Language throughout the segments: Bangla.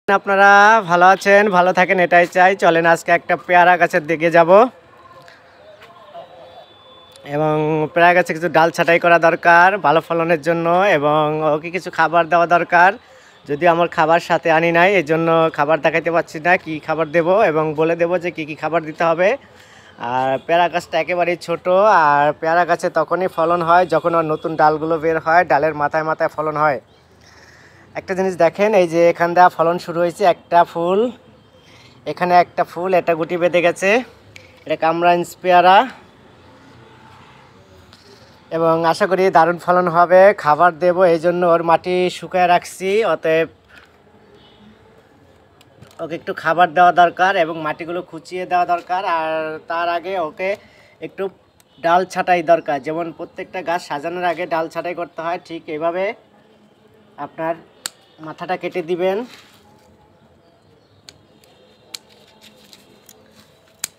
আপনারা ভালো আছেন, ভালো থাকেন এটাই চাই। চলেন আজকে একটা পেয়ারা গাছের দিকে যাব এবং পেয়ারা গাছে কিছু ডাল ছাঁটাই করা দরকার ভালো ফলনের জন্য এবং ওকে কিছু খাবার দেওয়া দরকার। যদি আমার খাবার সাথে আনি নাই এই জন্য খাবার দেখাইতে পারছি না, কি খাবার দেব এবং বলে দেব যে কি কি খাবার দিতে হবে। আর পেয়ারা গাছটা একেবারেই ছোট, আর পেয়ারা গাছে তখনই ফলন হয় যখন ওর নতুন ডালগুলো বের হয়, ডালের মাথায় মাথায় ফলন হয়। একটা জিনিস দেখেন, এই যে এখান থেকে ফলন শুরু হয়েছে, একটা ফুল, এখানে একটা ফুল, এটা গুটি বেঁধে গেছে, এটা কামরাঞ্জ পেয়ারা এবং আশা করি দারুণ ফলন হবে। খাবার দেব এই জন্য ওর মাটি শুকায় রাখছি, অতএব ওকে একটু খাবার দেওয়া দরকার এবং মাটিগুলো খুঁচিয়ে দেওয়া দরকার। আর তার আগে ওকে একটু ডাল ছাঁটাই দরকার, যেমন প্রত্যেকটা গাছ সাজানোর আগে ডাল ছাঁটাই করতে হয়, ঠিক এইভাবে আপনার মাথাটা কেটে দিবেন।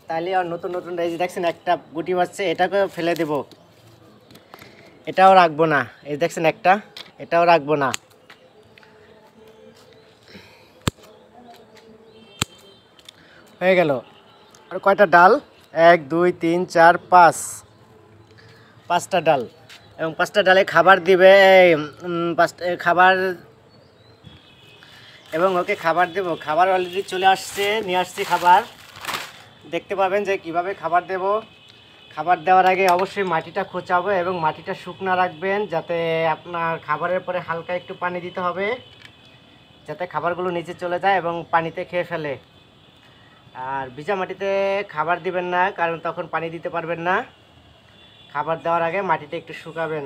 তাহলে আর নতুন নতুন এই যে দেখছেন একটা গুটি বাজছে, এটাকেও ফেলে দেব, এটাও রাখবো না। এই দেখছেন একটা, এটাও রাখবো না। হয়ে গেল। আর কয়টা ডাল? 1 2 3 4 5, 5টা ডাল এবং 5টা ডালে খাবার দিবে। খাবার এবং ওকে খাবার দেব। খাবার অলরেডি চলে আসছে, নিয়ে আসছি খাবার, দেখতে পাবেন যে কিভাবে খাবার দেব। খাবার দেওয়ার আগে অবশ্যই মাটিটা খোঁচাবো এবং মাটিটা শুকনো রাখবেন, যাতে আপনার খাবারের পরে হালকা একটু পানি দিতে হবে, যাতে খাবারগুলো নিচে চলে যায় এবং পানিতে খেয়ে ফেলে। আর ভিজা মাটিতে খাবার দিবেন না, কারণ তখন পানি দিতে পারবেন না। খাবার দেওয়ার আগে মাটিটা একটু শুকাবেন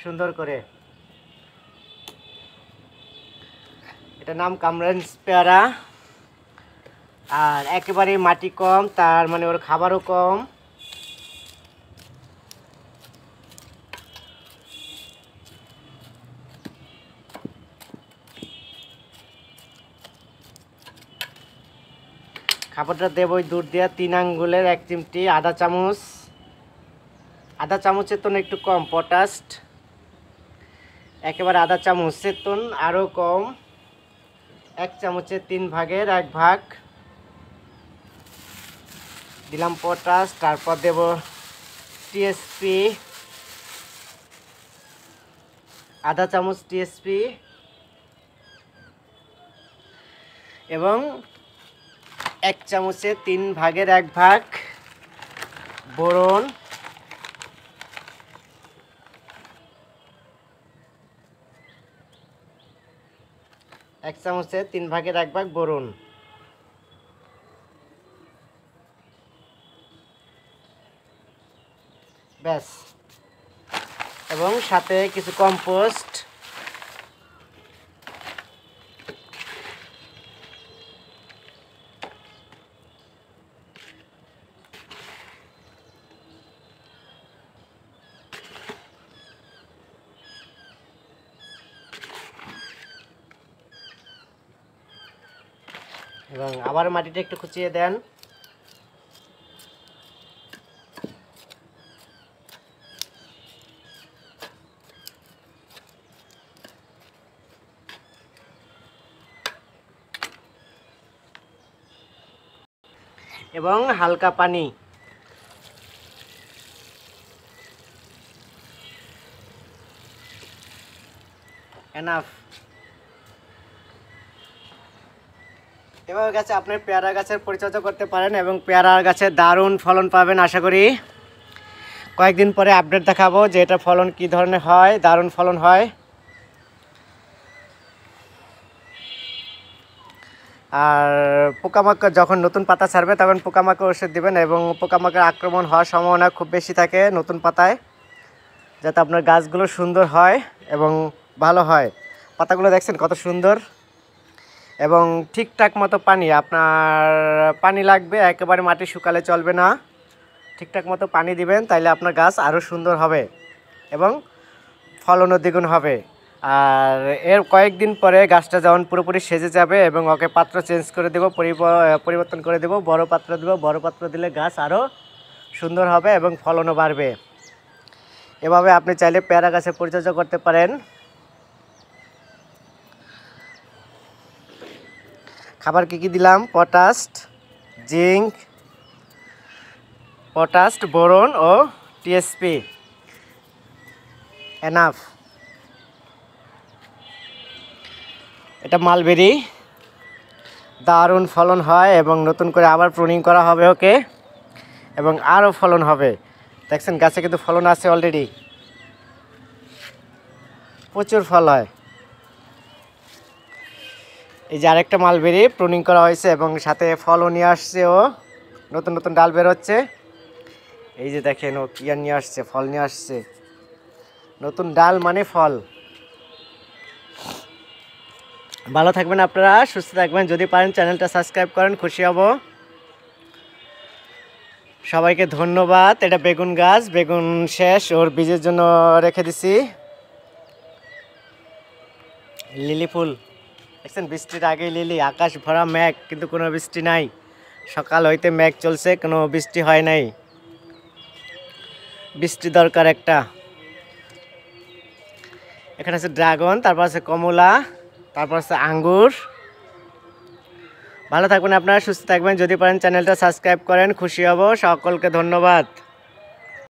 সুন্দর করে। এটার নাম কামরাঞ্জ পেয়ারা। আর একেবারে মাটি কম, তার মানে ওর খাবারও কম। খাবারটা দেব ওই দুধ দেওয়া 3 আঙ্গুলের 1 চিমটি, আধা চামচ, আধা চামচের তো একটু কম পটাশ, একেবারে আধা চামচের তো আরও কম, 1 চামচের 3 ভাগের 1 ভাগ দিলাম পটাশ। তারপর দেব টিএসপি, আধা চামচ টিএসপি এবং 1 চামচের 3 ভাগের 1 ভাগ বোরন, এক চামচের 3 ভাগের 1 ভাগ বোরন। ব্যাস। এবং সাথে কিছু কম্পোস্ট। এবং আবার মাটিটা একটু খুঁচিয়ে দেন। এবং হালকা পানি। এনাফ। এভাবে গাছে আপনি পেয়ারা গাছের পরিচর্যা করতে পারেন এবং পেয়ারা গাছের দারুণ ফলন পাবেন আশা করি। কয়েকদিন পরে আপডেট দেখাবো যে এটা ফলন কি ধরনের হয়, দারুণ ফলন হয়। আর পোকামাকড় যখন নতুন পাতা ছাড়বে তখন পোকামাকড় ওষুধ দিবেন এবং পোকামাকড় আক্রমণ হওয়ার সম্ভাবনা খুব বেশি থাকে নতুন পাতায়, যাতে আপনার গাছগুলো সুন্দর হয় এবং ভালো হয়। পাতাগুলো দেখছেন কত সুন্দর এবং ঠিকঠাক মতো পানি, আপনার পানি লাগবে, একেবারে মাটি শুকালে চলবে না। ঠিকঠাক মতো পানি দিবেন, তাইলে আপনার গাছ আরও সুন্দর হবে এবং ফলনও দ্বিগুণ হবে। আর এর কয়েকদিন পরে গাছটা যখন পুরোপুরি সেজে যাবে এবং ওকে পাত্র চেঞ্জ করে দেবো, পরিবর্তন করে দেবো, বড় পাত্র দেবো। বড় পাত্র দিলে গাছ আরও সুন্দর হবে এবং ফলনও বাড়বে। এভাবে আপনি চাইলে পেয়ারা গাছের পরিচর্যা করতে পারেন। খাবার কি দিলাম, জিঙ্ক, পটাশ, বোরন ও টিএসপি। এনাফ। এটা মালবেরি, দারুণ ফলন হয় এবং নতুন করে আবার প্রুনিং করা হবে ওকে, এবং আরও ফলন হবে। দেখছেন গাছে কিন্তু ফলন আছে অলরেডি, প্রচুর ফল হয়। এই যে আরেকটা মালবেরি প্রুনিং করা হয়েছে এবং সাথে ফলও নিয়ে আসছে, ও নতুন নতুন ডাল বের হচ্ছে। এই যে দেখেন ও কি নিয়ে আসছে, ফল নিয়ে আসছে। নতুন ডাল মানে ফল। ভালো থাকবেন আপনারা, সুস্থ থাকবেন। যদি পারেন চ্যানেলটা সাবস্ক্রাইব করেন, খুশি হব। সবাইকে ধন্যবাদ। এটা বেগুন গাছ, বেগুন শেষ, ওর বীজের জন্য রেখে দিছি। লিলি ফুল দেখছেন, বৃষ্টির আগে লিলি, আকাশ ভরা মেঘ কিন্তু কোনো বৃষ্টি নাই। সকাল হইতে মেঘ চলছে, কোনো বৃষ্টি হয় নাই। বৃষ্টি দরকার একটা। এখানে আছে ড্রাগন, তারপর আছে কমলা, তারপর আছে আঙ্গুর। ভালো থাকবেন আপনারা, সুস্থ থাকবেন। যদি পারেন চ্যানেলটা সাবস্ক্রাইব করেন, খুশি হব। সকলকে ধন্যবাদ।